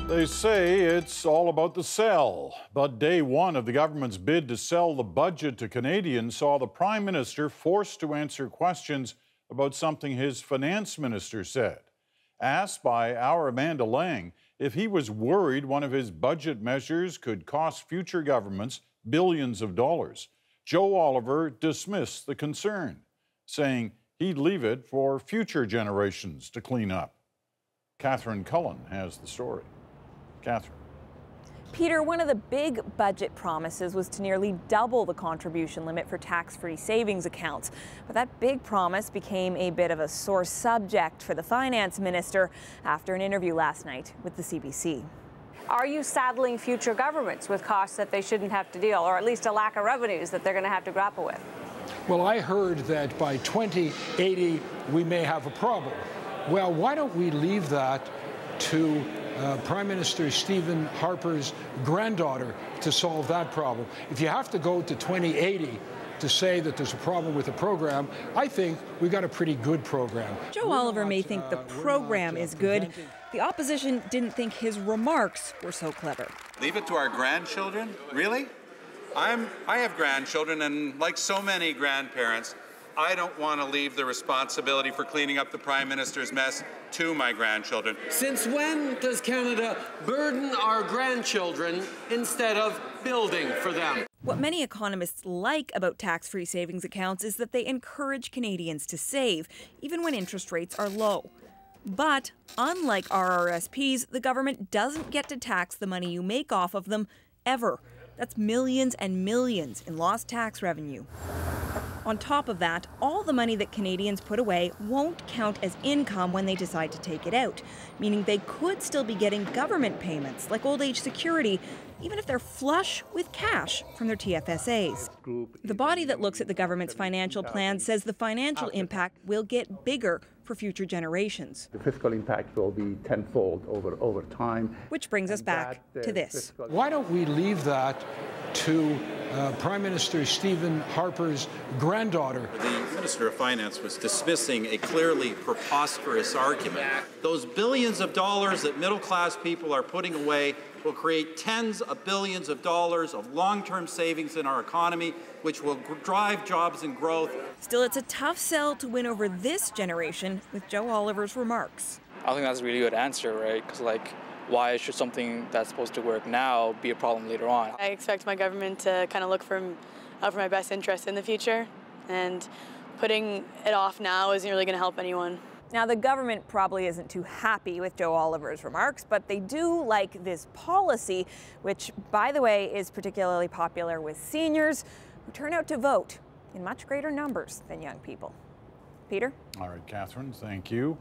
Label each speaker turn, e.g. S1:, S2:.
S1: They say it's all about the sell, but day one of the government's bid to sell the budget to Canadians saw the Prime Minister forced to answer questions about something his finance minister said. Asked by our Amanda Lang if he was worried one of his budget measures could cost future governments billions of dollars, Joe Oliver dismissed the concern, saying he'd leave it for future generations to clean up. Catherine Cullen has the story. Catherine.
S2: Peter, one of the big budget promises was to nearly double the contribution limit for tax-free savings accounts. But that big promise became a bit of a sore subject for the finance minister after an interview last night with the CBC.
S3: Are you saddling future governments with costs that they shouldn't have to deal, or at least a lack of revenues that they're going to have to grapple with?
S4: Well, I heard that by 2080 we may have a problem. Well, why don't we leave that to Prime Minister Stephen Harper's granddaughter to solve that problem? If you have to go to 2080 to say that there's a problem with the program, I think we've got a pretty good program.
S2: Joe Oliver may think the program is good. The opposition didn't think his remarks were so clever.
S5: Leave it to our grandchildren? Really? I have grandchildren, and like so many grandparents, I don't want to leave the responsibility for cleaning up the Prime Minister's mess to my grandchildren.
S6: Since when does Canada burden our grandchildren instead of building for them?
S2: What many economists like about tax-free savings accounts is that they encourage Canadians to save, even when interest rates are low. But unlike RRSPs, the government doesn't get to tax the money you make off of them ever. That's millions and millions in lost tax revenue. On top of that, all the money that Canadians put away won't count as income when they decide to take it out, meaning they could still be getting government payments like old age security, even if they're flush with cash from their TFSAs. The body that looks at the government's financial plan says the financial impact will get bigger for future generations.
S7: The fiscal impact will be tenfold over time.
S2: Which brings us back to this.
S4: Why don't we leave that to Prime Minister Stephen Harper's granddaughter?
S5: The Minister of Finance was dismissing a clearly preposterous argument. Those billions of dollars that middle-class people are putting away will create tens of billions of dollars of long-term savings in our economy, which will drive jobs and growth.
S2: Still, it's a tough sell to win over this generation with Joe Oliver's remarks.
S8: I think that's a really good answer, right? Because, why should something that's supposed to work now be a problem later on?
S9: I expect my government to kind of look out for my best interest in the future, and putting it off now isn't really going to help anyone.
S2: Now, the government probably isn't too happy with Joe Oliver's remarks, but they do like this policy, which, by the way, is particularly popular with seniors who turn out to vote in much greater numbers than young people. Peter?
S1: All right, Catherine, thank you.